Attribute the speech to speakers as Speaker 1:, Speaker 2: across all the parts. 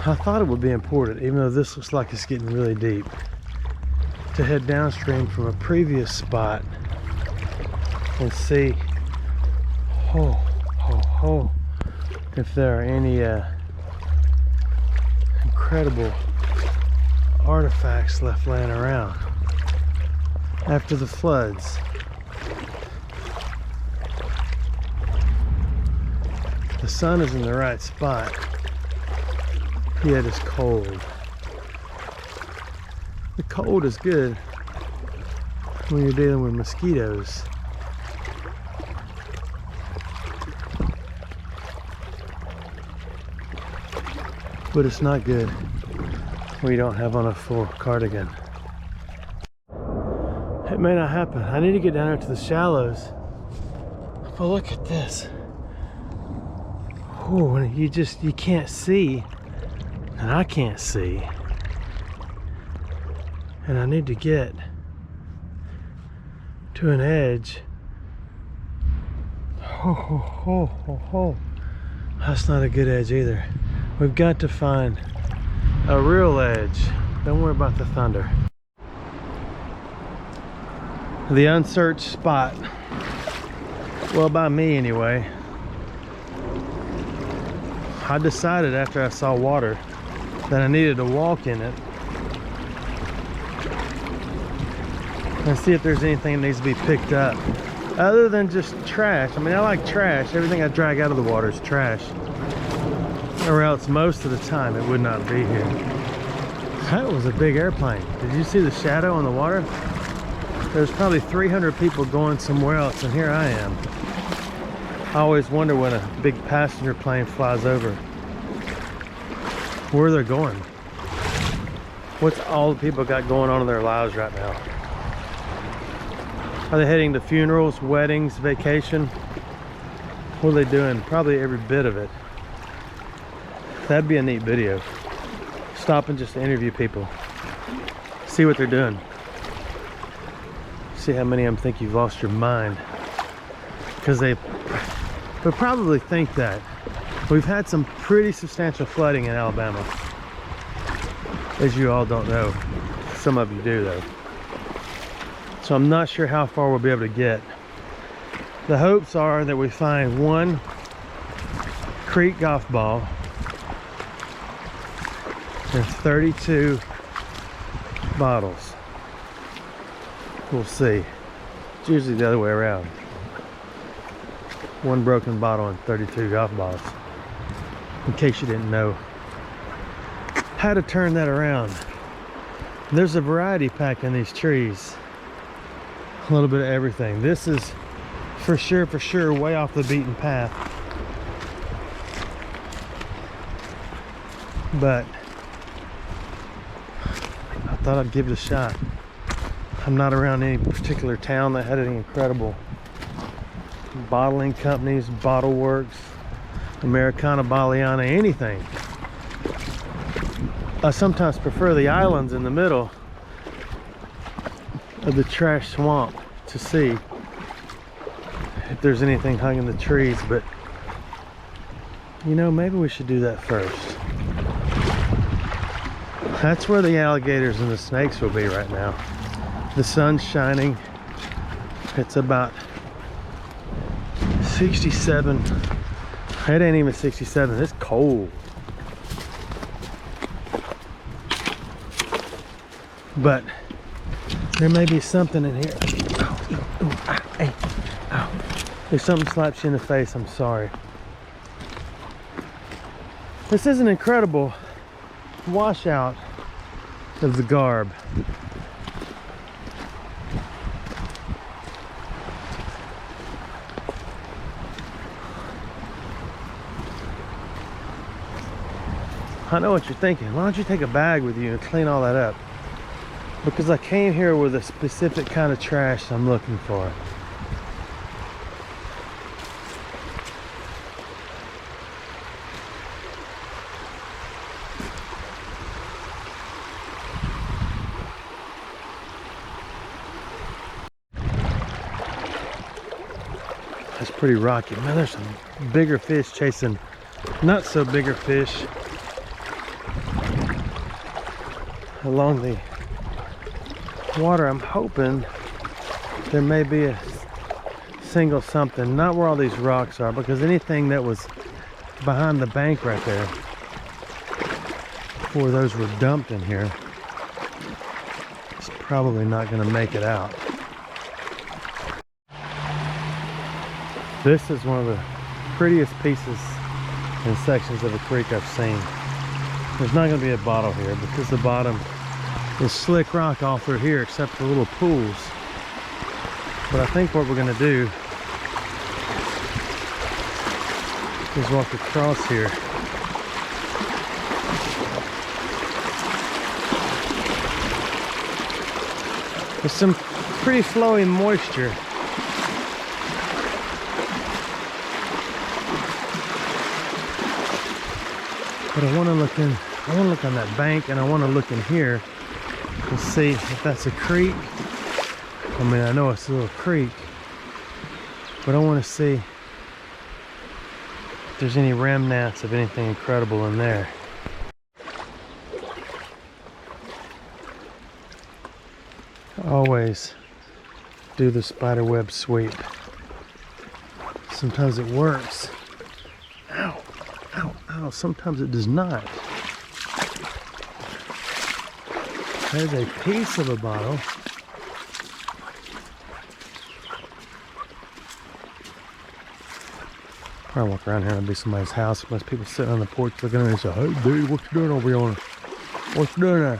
Speaker 1: I thought it would be important, even though this looks like it's getting really deep, to head downstream from a previous spot and see if there are any incredible artifacts left laying around after the floods. The sun is in the right spot, yet it's cold. The cold is good when you're dealing with mosquitoes. But it's not good when you don't have on a full cardigan. It may not happen. I need to get down there to the shallows. But look at this. Oh, you can't see, and I can't see. And I need to get to an edge. That's not a good edge either. We've got to find a real edge. Don't worry about the thunder. The unsearched spot, well, by me anyway. I decided after I saw water that I needed to walk in it and see if there's anything that needs to be picked up other than just trash. I mean, I like trash. Everything I drag out of the water is trash, or else most of the time it would not be here. That was a big airplane. Did you see the shadow on the water? There's probably 300 people going somewhere else, and here I am. I always wonder when a big passenger plane flies over where they're going. What's all the people got going on in their lives right now? Are they heading to funerals, weddings, vacation? What are they doing? Probably every bit of it. That'd be a neat video. Stop and just interview people. See what they're doing. See how many of them think you've lost your mind. Because they probably think that. We've had some pretty substantial flooding in Alabama, as you all don't know. Some of you do though. So I'm not sure how far we'll be able to get. The hopes are that we find one creek golf ball and 32 bottles. We'll see. It's usually the other way around. One broken bottle and 32 golf balls. In case you didn't know how to turn that around. There's a variety pack in these trees. A little bit of everything. This is for sure way off the beaten path. But I thought I'd give it a shot. I'm not around any particular town that had any incredible bottling companies, Bottle Works, Americana, Baliana, anything. I sometimes prefer the islands in the middle of the trash swamp to see if there's anything hung in the trees, but you know, maybe we should do that first. That's where the alligators and the snakes will be right now. The sun's shining. It's about 67. It ain't even 67. It's cold. But there may be something in here. Hey, ow. If something slaps you in the face, I'm sorry. This is an incredible washout of the garb. I know what you're thinking. Why don't you take a bag with you and clean all that up? Because I came here with a specific kind of trash I'm looking for. That's pretty rocky. Man, there's some bigger fish chasing not so bigger fish. along the water. I'm hoping there may be a single something, not where all these rocks are, because anything that was behind the bank right there before those were dumped in here, it's probably not going to make it out. This is one of the prettiest pieces and sections of a creek I've seen. There's not going to be a bottle here because the bottom is slick rock all through here except for little pools. But I think what we're going to do is walk across here. There's some pretty flowy moisture. But I want to look in, I want to look on that bank, and I want to look in here and see if that's a creek. I mean, I know it's a little creek, but I want to see if there's any remnants of anything incredible in there. I always do the spider web sweep. Sometimes it works. Ow, ow, ow. Sometimes it does not. There's a piece of a bottle. Probably walk around here and be somebody's house. Most people sitting on the porch looking at me and say, "Hey dude, what you doing over here? What you doing there?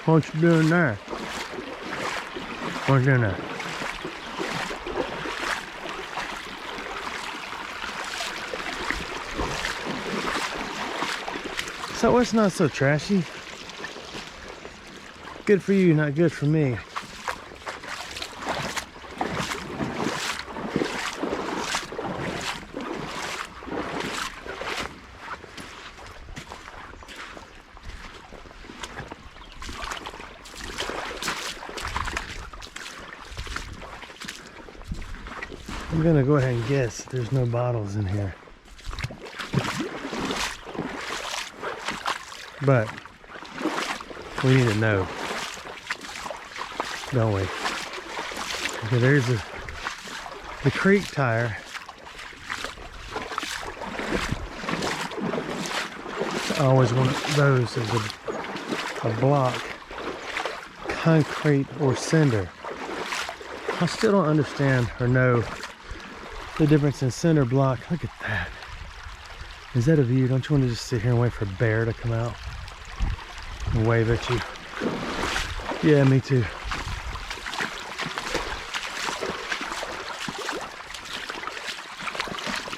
Speaker 1: What you doing there? What you doing there?" So it's not so trashy. Good for you, not good for me. I'm gonna go ahead and guess there's no bottles in here. But we need to know, don't we? Okay, there's the creek tire. I always want those as a block, concrete or cinder. I still don't understand or know the difference in cinder block. Look at that. Is that a view? Don't you want to just sit here and wait for a bear to come out and wave at you? Yeah, me too.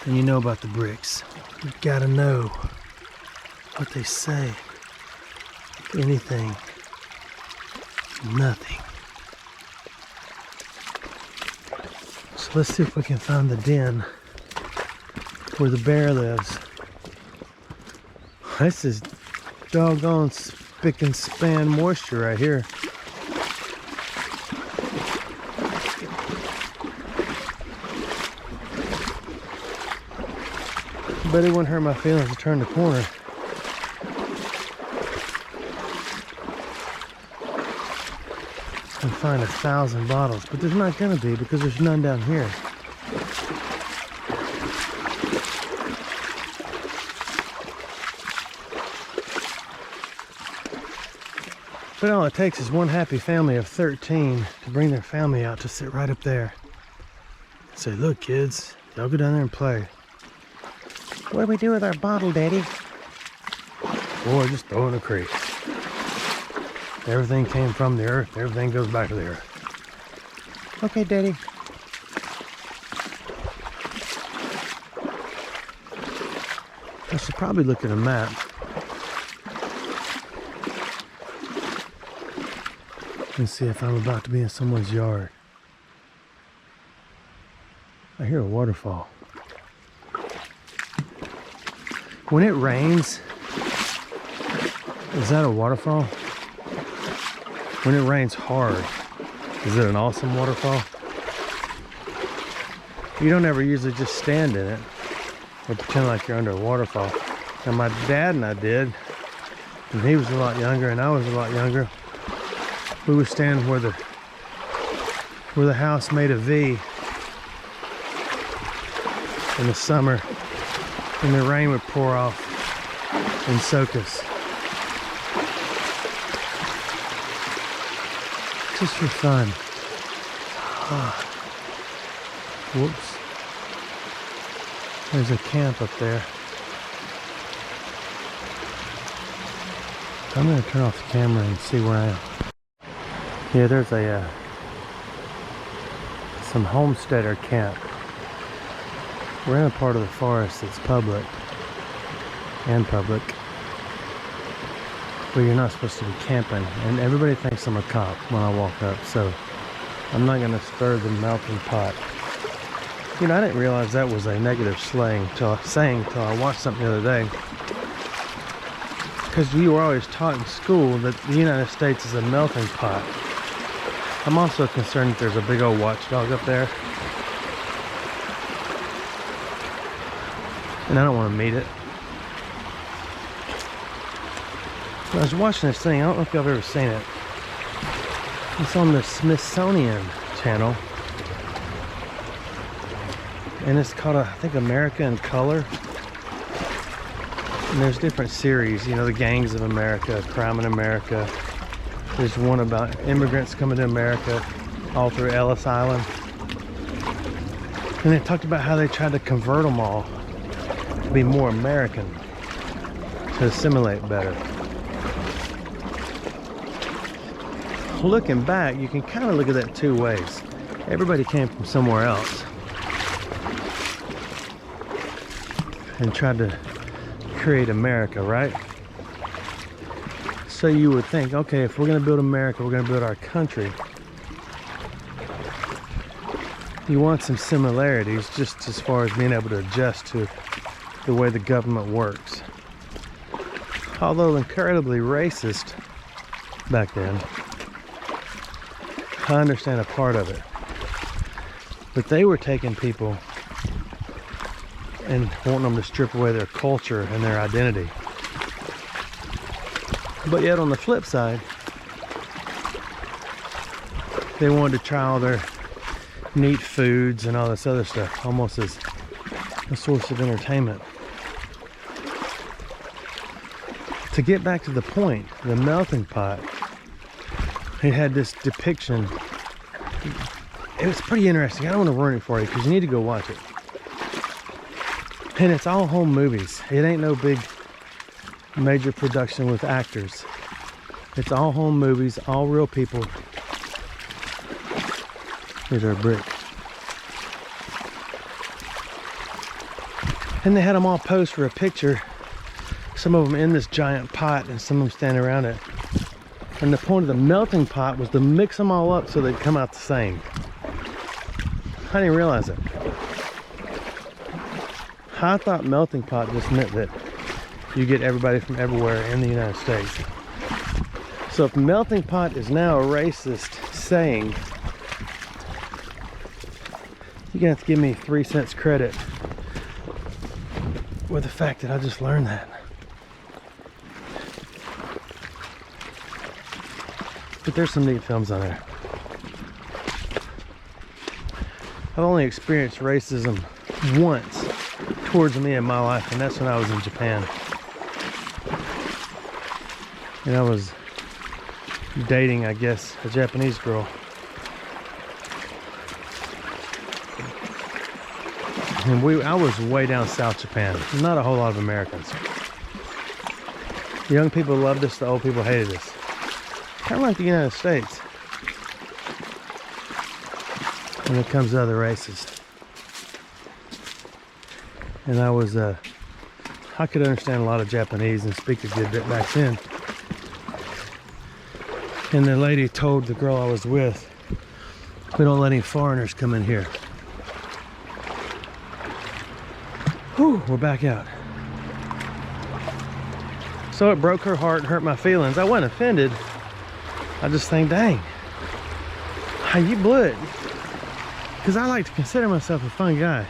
Speaker 1: And you know about the bricks. You gotta know what they say. Anything, nothing. So let's see if we can find the den where the bear lives. This is doggone spick and span moisture right here. But it wouldn't hurt my feelings to turn the corner. And find 1,000 bottles, but there's not gonna be because there's none down here. But all it takes is one happy family of 13 to bring their family out to sit right up there and say, "Look kids, y'all go down there and play." "What do we do with our bottle, Daddy?" "Boy, just throw it in the creek. Everything came from the earth, everything goes back to the earth." "Okay, Daddy." I should probably look at a map. And see if I'm about to be in someone's yard. I hear a waterfall. When it rains, is that a waterfall? When it rains hard, is it an awesome waterfall? You don't ever usually just stand in it or pretend like you're under a waterfall. And my dad and I did and he was a lot younger and I was a lot younger, we would stand where the house made a V in the summer, and the rain would pour off and soak us. Just for fun. Oh. Whoops. There's a camp up there. I'm gonna turn off the camera and see where I am. Yeah, there's some homesteader camp. We're in a part of the forest that's public, but you're not supposed to be camping, and everybody thinks I'm a cop when I walk up, so I'm not gonna stir the melting pot. You know, I didn't realize that was a negative saying till I watched something the other day. Because you were always taught in school that the United States is a melting pot. I'm also concerned that there's a big old watchdog up there. And I don't want to meet it. I was watching this thing, I don't know if y'all have ever seen it. It's on the Smithsonian channel. And it's called, I think, America in Color. And there's different series, you know, the gangs of America, crime in America. There's one about immigrants coming to America all through Ellis Island. And they talked about how they tried to convert them all to be more American, to assimilate better. Looking back, you can kind of look at that two ways. Everybody came from somewhere else and tried to create America, right? So you would think, okay, if we're going to build America, we're going to build our country. You want some similarities just as far as being able to adjust to the way the government works. Although incredibly racist back then, I understand a part of it. But they were taking people and wanting them to strip away their culture and their identity. But yet on the flip side, they wanted to try all their neat foods and all this other stuff, almost as a source of entertainment. To get back to the point, the melting pot, it had this depiction. It was pretty interesting. I don't want to ruin it for you because you need to go watch it. And it's all home movies. It ain't no big major production with actors. It's all home movies, all real people. Here's our brick. And they had them all posed for a picture. Some of them in this giant pot and some of them standing around it. And the point of the melting pot was to mix them all up so they'd come out the same. I didn't realize it. I thought melting pot just meant that you get everybody from everywhere in the United States. So if melting pot is now a racist saying, you're gonna have to give me 3 cents credit with the fact that I just learned that. But there's some neat films on there. I've only experienced racism once towards me in my life, and that's when I was in Japan. And I was dating, I guess, a Japanese girl. And I was way down south Japan. Not a whole lot of Americans. The young people loved us, the old people hated us. Kind of like the United States when it comes to other races. And I could understand a lot of Japanese and speak a good bit back then. And the lady told the girl I was with, we don't let any foreigners come in here. Whew, we're back out. So it broke her heart and hurt my feelings. I wasn't offended. I just think, dang, you blew it. Because I like to consider myself a fun guy.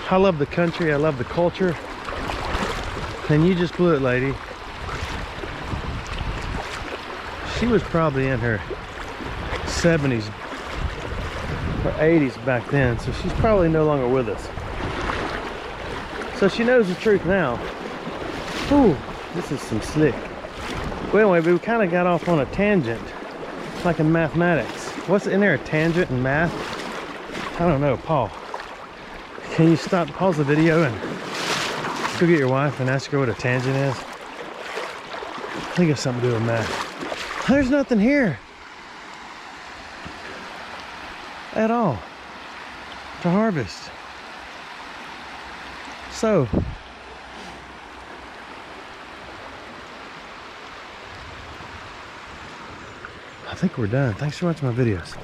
Speaker 1: I love the country, I love the culture. And you just blew it, lady. she was probably in her 70s or 80s back then, so she's probably no longer with us. So she knows the truth now. Ooh, this is some slick. Well, anyway, we kind of got off on a tangent, like in mathematics. What's in there, a tangent in math? I don't know, Paul. Can you pause the video and go get your wife and ask her what a tangent is? I think it's something to do with math. There's nothing here at all to harvest. So I think we're done. Thanks for watching my videos.